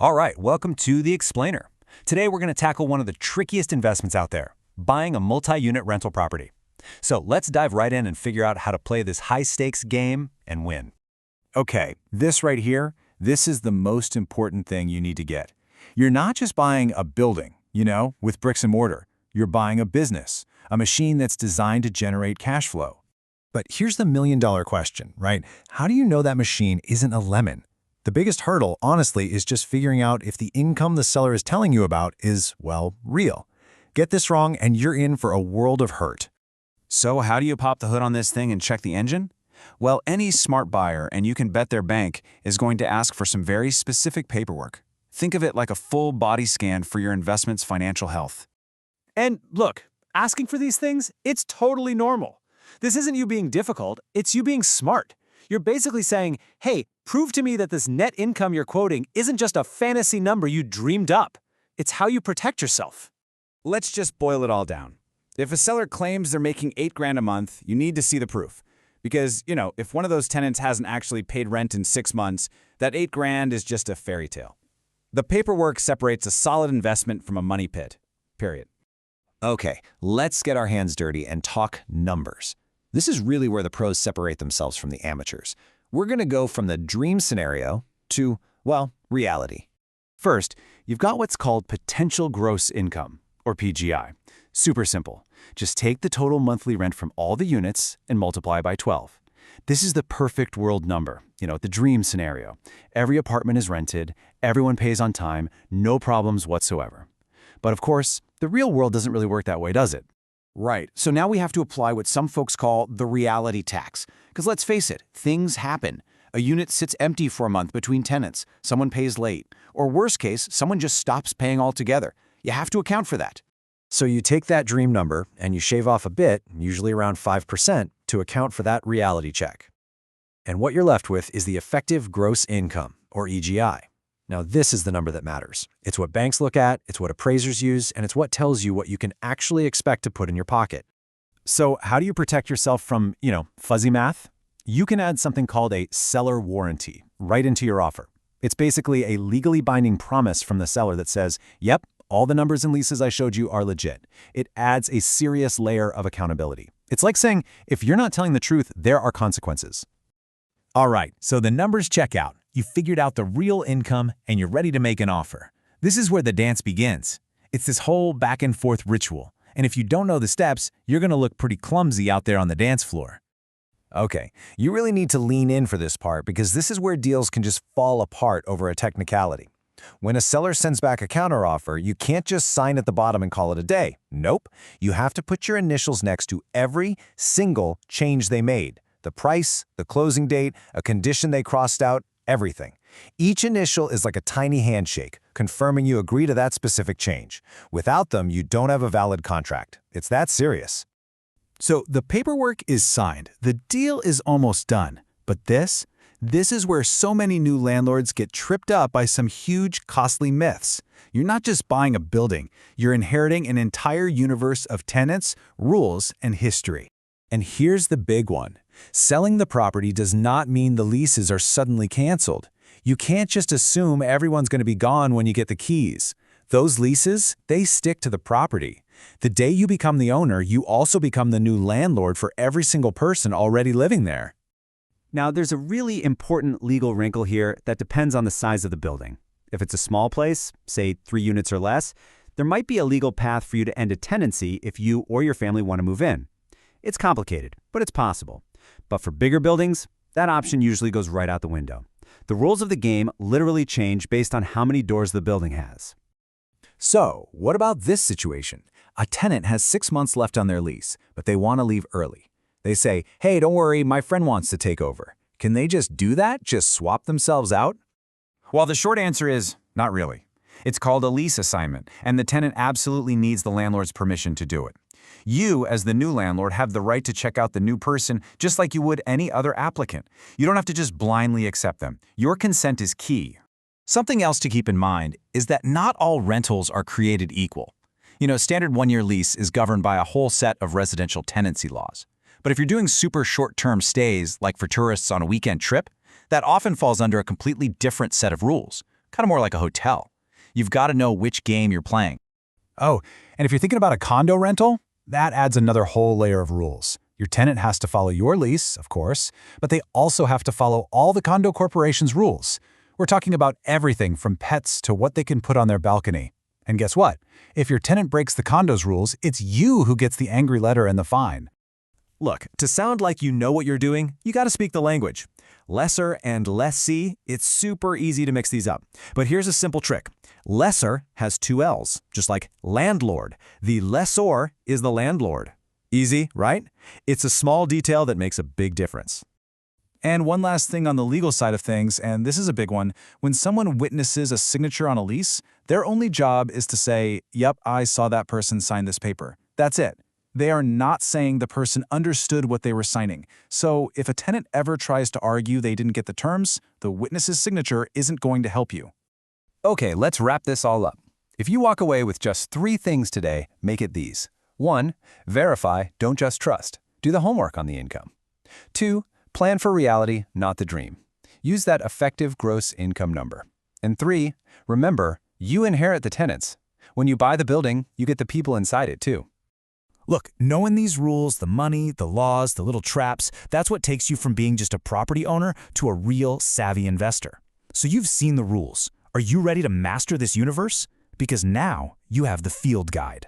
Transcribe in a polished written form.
All right, welcome to The Explainer. Today we're going to tackle one of the trickiest investments out there, buying a multi-unit rental property. So let's dive right in and figure out how to play this high-stakes game and win. Okay, this right here, this is the most important thing you need to get. You're not just buying a building, with bricks and mortar. You're buying a business, a machine that's designed to generate cash flow. But here's the million-dollar question, right? How do you know that machine isn't a lemon? The biggest hurdle, honestly, is just figuring out if the income the seller is telling you about is, well, real. Get this wrong and you're in for a world of hurt. So how do you pop the hood on this thing and check the engine? Well, any smart buyer, and you can bet their bank, is going to ask for some very specific paperwork. Think of it like a full body scan for your investment's financial health. And look, asking for these things, it's totally normal. This isn't you being difficult, it's you being smart. You're basically saying, hey, prove to me that this net income you're quoting isn't just a fantasy number you dreamed up. It's how you protect yourself. Let's just boil it all down. If a seller claims they're making $8,000 a month, you need to see the proof. Because, if one of those tenants hasn't actually paid rent in 6 months, that $8,000 is just a fairy tale. The paperwork separates a solid investment from a money pit. Period. Okay, let's get our hands dirty and talk numbers. This is really where the pros separate themselves from the amateurs. We're going to go from the dream scenario to, well, reality. First, you've got what's called potential gross income, or PGI. Super simple. Just take the total monthly rent from all the units and multiply by 12. This is the perfect world number, the dream scenario. Every apartment is rented, everyone pays on time, no problems whatsoever. But of course, the real world doesn't really work that way, does it? Right. So now we have to apply what some folks call the reality tax. Because let's face it, things happen. A unit sits empty for a month between tenants, someone pays late, or worst case, someone just stops paying altogether. You have to account for that. So you take that dream number and you shave off a bit, usually around 5%, to account for that reality check. And what you're left with is the effective gross income, or EGI. Now, this is the number that matters. It's what banks look at, it's what appraisers use, and it's what tells you what you can actually expect to put in your pocket. So how do you protect yourself from, fuzzy math? You can add something called a seller warranty right into your offer. It's basically a legally binding promise from the seller that says, yep, all the numbers and leases I showed you are legit. It adds a serious layer of accountability. It's like saying, if you're not telling the truth, there are consequences. All right, so the numbers check out. You figured out the real income and you're ready to make an offer. This is where the dance begins. It's this whole back and forth ritual. And if you don't know the steps, you're going to look pretty clumsy out there on the dance floor. Okay, you really need to lean in for this part because this is where deals can just fall apart over a technicality. When a seller sends back a counteroffer, you can't just sign at the bottom and call it a day. Nope, you have to put your initials next to every single change they made. The price, the closing date, a condition they crossed out, everything. Each initial is like a tiny handshake, confirming you agree to that specific change. Without them, you don't have a valid contract. It's that serious. So the paperwork is signed. The deal is almost done. But this is where so many new landlords get tripped up by some huge, costly myths. You're not just buying a building. You're inheriting an entire universe of tenants, rules, and history. And here's the big one. Selling the property does not mean the leases are suddenly canceled. You can't just assume everyone's going to be gone when you get the keys. Those leases, they stick to the property. The day you become the owner, you also become the new landlord for every single person already living there. Now, there's a really important legal wrinkle here that depends on the size of the building. If it's a small place, say 3 units or less, there might be a legal path for you to end a tenancy if you or your family want to move in. It's complicated, but it's possible. But for bigger buildings, that option usually goes right out the window. The rules of the game literally change based on how many doors the building has. So, what about this situation? A tenant has 6 months left on their lease, but they want to leave early. They say, hey, don't worry, my friend wants to take over. Can they just do that? Just swap themselves out? Well, the short answer is not really. It's called a lease assignment, and the tenant absolutely needs the landlord's permission to do it. You, as the new landlord, have the right to check out the new person just like you would any other applicant. You don't have to just blindly accept them. Your consent is key. Something else to keep in mind is that not all rentals are created equal. Standard one-year lease is governed by a whole set of residential tenancy laws. But if you're doing super short-term stays, like for tourists on a weekend trip, that often falls under a completely different set of rules, kind of more like a hotel. You've got to know which game you're playing. Oh, and if you're thinking about a condo rental, that adds another whole layer of rules. Your tenant has to follow your lease, of course, but they also have to follow all the condo corporation's rules. We're talking about everything from pets to what they can put on their balcony. And guess what? If your tenant breaks the condo's rules, it's you who gets the angry letter and the fine. Look, to sound like you know what you're doing, you got to speak the language. Lessor and lessee, it's super easy to mix these up. But here's a simple trick. Lessor has two L's, just like landlord. The lessor is the landlord. Easy, right? It's a small detail that makes a big difference. And one last thing on the legal side of things, and this is a big one, when someone witnesses a signature on a lease, their only job is to say, "Yep, I saw that person sign this paper." That's it. They are not saying the person understood what they were signing. So if a tenant ever tries to argue they didn't get the terms, the witness's signature isn't going to help you. Okay, let's wrap this all up. If you walk away with just 3 things today, make it these. 1. Verify, don't just trust. Do the homework on the income. 2. Plan for reality, not the dream. Use that effective gross income number. And 3. Remember, you inherit the tenants. When you buy the building, you get the people inside it too. Look, knowing these rules, the money, the laws, the little traps, that's what takes you from being just a property owner to a real savvy investor. So you've seen the rules. Are you ready to master this universe? Because now you have the field guide.